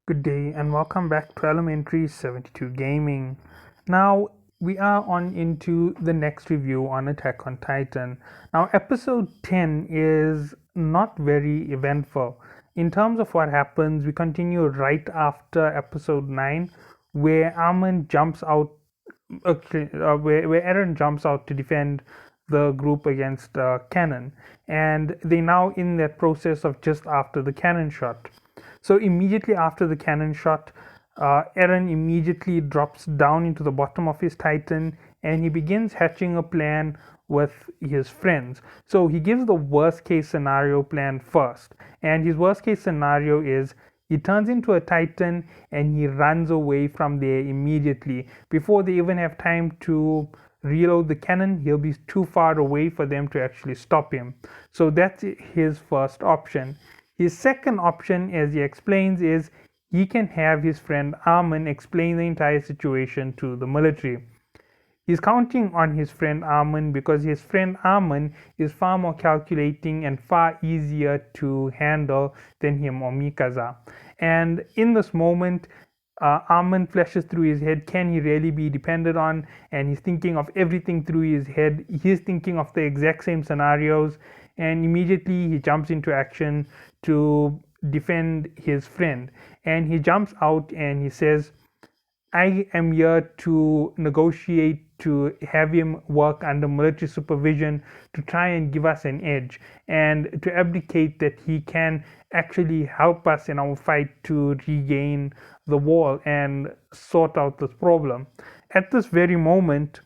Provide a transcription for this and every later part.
Good day and welcome back to Elementary 72 Gaming. Now we are on into the next review on Attack on Titan. Now, episode 10 is not very eventful. In terms of what happens, we continue right after episode 9, where Armin jumps out, where Eren jumps out to defend the group against Cannon, and they now in that process of just after the cannon shot. So immediately after the cannon shot, Eren immediately drops down into the bottom of his Titan and he begins hatching a plan with his friends. So he gives the worst case scenario plan first. And his worst case scenario is he turns into a Titan and he runs away from there immediately. Before they even have time to reload the cannon, he'll be too far away for them to actually stop him. So that's his first option. His second option, as he explains, is he can have his friend Armin explain the entire situation to the military. He's counting on his friend Armin because his friend Armin is far more calculating and far easier to handle than him or Mikasa. And in this moment, Armin flashes through his head, can he really be depended on? And he's thinking of everything through his head. He's thinking of the exact same scenarios, and immediately he jumps into action to defend his friend. And he jumps out and he says, I am here to negotiate to have him work under military supervision to try and give us an edge and to abdicate that he can actually help us in our fight to regain the wall and sort out this problem. At this very moment,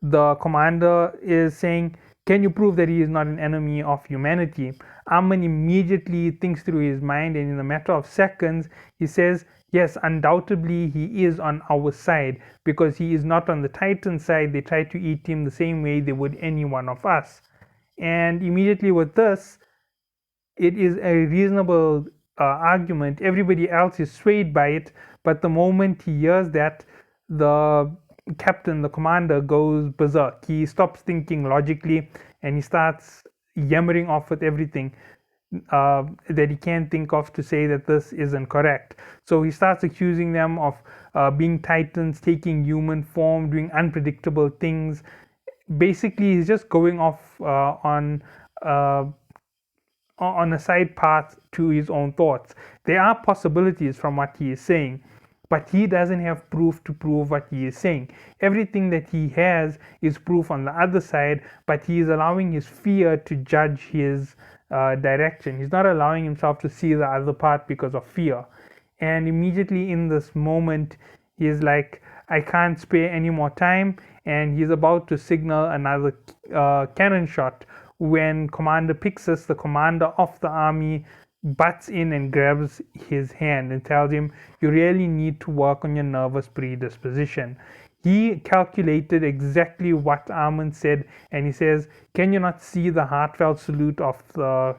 the commander is saying, can you prove that he is not an enemy of humanity? Armin immediately thinks through his mind, and in a matter of seconds, he says, yes, undoubtedly he is on our side because he is not on the Titan side. They try to eat him the same way they would any one of us. And immediately with this, it is a reasonable argument. Everybody else is swayed by it, but the moment he hears that, the captain, the commander, goes berserk. He stops thinking logically and he starts yammering off with everything that he can think of to say that this isn't correct. So he starts accusing them of being titans, taking human form, doing unpredictable things. Basically, he's just going off uh, on a side path to his own thoughts. There are possibilities from what he is saying, but he doesn't have proof to prove what he is saying. Everything that he has is proof on the other side, but he is allowing his fear to judge his direction. He's not allowing himself to see the other part because of fear. And immediately in this moment, he's like, I can't spare any more time. And he's about to signal another cannon shot when Commander Pixis, the commander of the army, butts in and grabs his hand and tells him, you really need to work on your nervous predisposition. He calculated exactly what Armin said, and he says, can you not see the heartfelt salute of the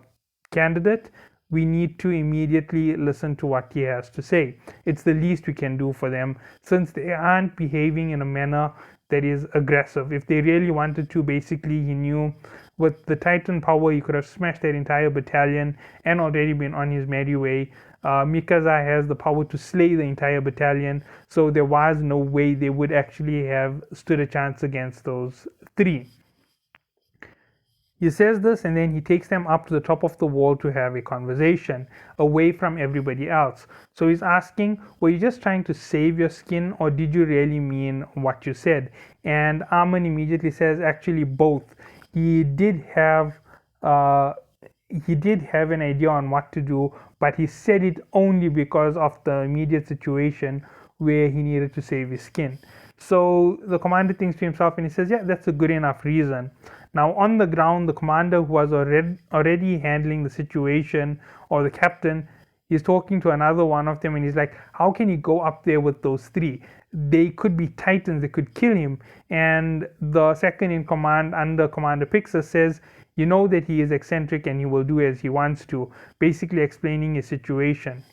candidate? We need to immediately listen to what he has to say. It's the least we can do for them since they aren't behaving in a manner that is aggressive. If they really wanted to, basically, he knew with the Titan power, he could have smashed that entire battalion and already been on his merry way. Mikasa has the power to slay the entire battalion, so there was no way they would actually have stood a chance against those three. He says this and then he takes them up to the top of the wall to have a conversation away from everybody else. So he's asking, were you just trying to save your skin or did you really mean what you said? And Armin immediately says, actually both. He did have uh, he did have an idea on what to do, but he said it only because of the immediate situation where he needed to save his skin. So the commander thinks to himself and he says, yeah, that's a good enough reason. Now, on the ground, the commander who was already handling the situation, or the captain, is talking to another one of them and he's like, how can he go up there with those three? They could be titans, they could kill him. And the second in command under Commander Pixar says, you know that he is eccentric and he will do as he wants to, basically explaining his situation.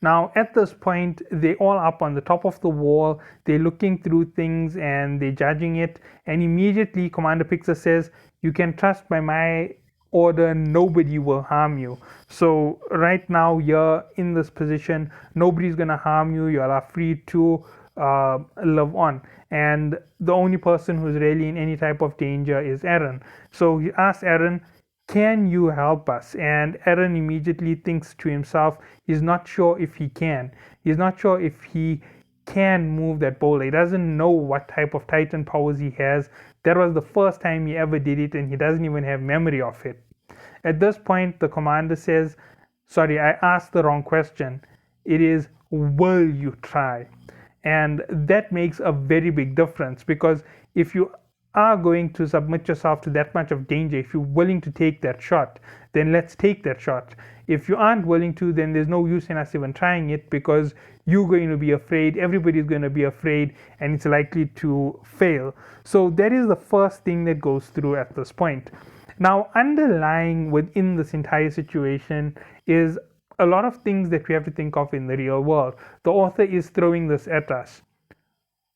Now, at this point, they're all up on the top of the wall. They're looking through things and they're judging it. And immediately, Commander Pixar says, you can trust by my order, nobody will harm you. So right now you're in this position, nobody's gonna harm you, you are free to live on. And the only person who's really in any type of danger is Eren. So he asks Eren, can you help us? And Eren immediately thinks to himself, he's not sure if he can. He's not sure if he can move that boulder. He doesn't know what type of Titan powers he has. That was the first time he ever did it, and he doesn't even have memory of it. At this point, the commander says, sorry, I asked the wrong question. It is, will you try? And that makes a very big difference, because if you are going to submit yourself to that much of danger, if you're willing to take that shot, then let's take that shot. If you aren't willing to, then there's no use in us even trying it, because you're going to be afraid, everybody's going to be afraid, and it's likely to fail. So that is the first thing that goes through at this point. Now, underlying within this entire situation is a lot of things that we have to think of in the real world. The author is throwing this at us.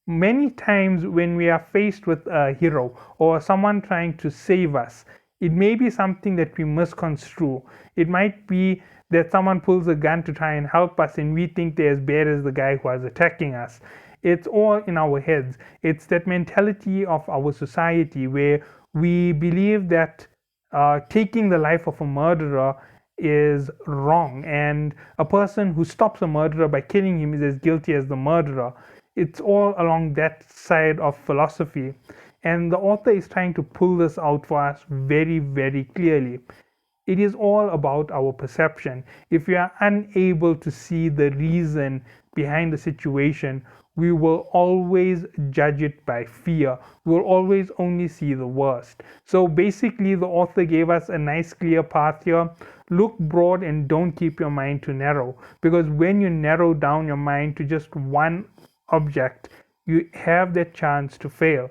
Many times when we are faced with a hero or someone trying to save us, it may be something that we misconstrue. It might be that someone pulls a gun to try and help us and we think they're as bad as the guy who was attacking us. It's all in our heads. It's that mentality of our society where we believe that taking the life of a murderer is wrong, and a person who stops a murderer by killing him is as guilty as the murderer. It's all along that side of philosophy, and the author is trying to pull this out for us very, very clearly. It is all about our perception. If we are unable to see the reason behind the situation, we will always judge it by fear. We will always only see the worst. So basically, the author gave us a nice clear path here. Look broad and don't keep your mind too narrow, because when you narrow down your mind to just one object, you have that chance to fail.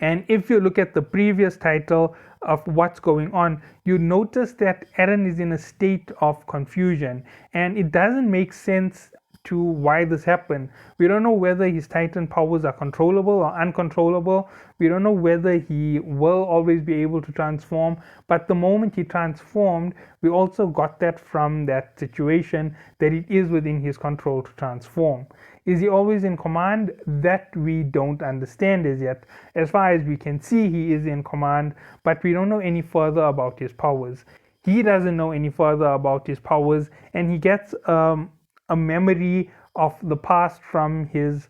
And if you look at the previous title of what's going on, you notice that Eren is in a state of confusion, and it doesn't make sense to why this happened. We don't know whether his Titan powers are controllable or uncontrollable. We don't know whether he will always be able to transform. But the moment he transformed, we also got that from that situation that it is within his control to transform. Is he always in command? That we don't understand as yet. As far as we can see, he is in command, but we don't know any further about his powers. He doesn't know any further about his powers, and he gets a memory of the past from his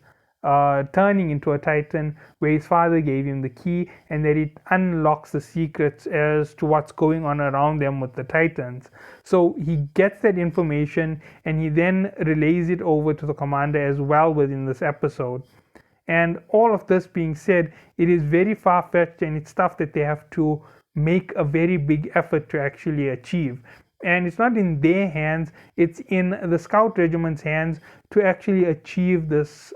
turning into a Titan, where his father gave him the key, and that it unlocks the secrets as to what's going on around them with the Titans. So he gets that information and he then relays it over to the commander as well within this episode. And all of this being said, it is very far-fetched, and it's stuff that they have to make a very big effort to actually achieve. And it's not in their hands, it's in the scout regiment's hands to actually achieve this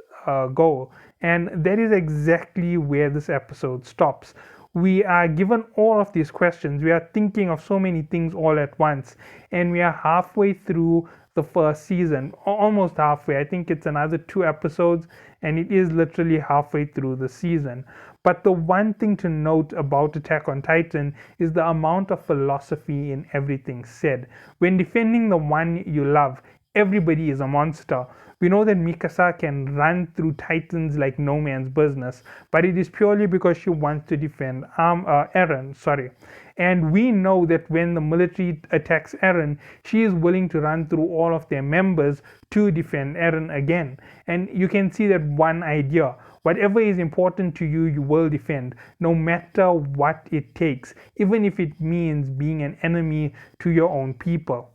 goal. And that is exactly where this episode stops. We are given all of these questions, we are thinking of so many things all at once, and we are halfway through the first season, almost halfway. I think it's another 2 episodes, and it is literally halfway through the season. But the one thing to note about Attack on Titan is the amount of philosophy in everything said. When defending the one you love, everybody is a monster. We know that Mikasa can run through Titans like no man's business, but it is purely because she wants to defend Eren. And we know that when the military attacks Eren, she is willing to run through all of their members to defend Eren again. And you can see that one idea. Whatever is important to you, you will defend, no matter what it takes, even if it means being an enemy to your own people.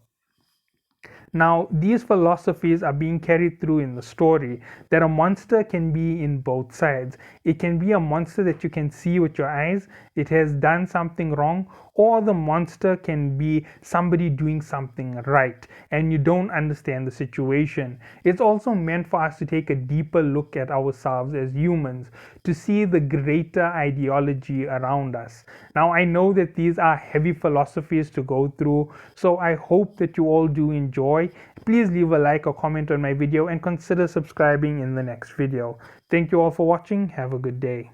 Now, these philosophies are being carried through in the story, that a monster can be in both sides. It can be a monster that you can see with your eyes, it has done something wrong, or the monster can be somebody doing something right and you don't understand the situation. It's also meant for us to take a deeper look at ourselves as humans, to see the greater ideology around us. Now, I know that these are heavy philosophies to go through, so I hope that you all do enjoy. Please leave a like or comment on my video and consider subscribing in the next video. Thank you all for watching. Have a good day.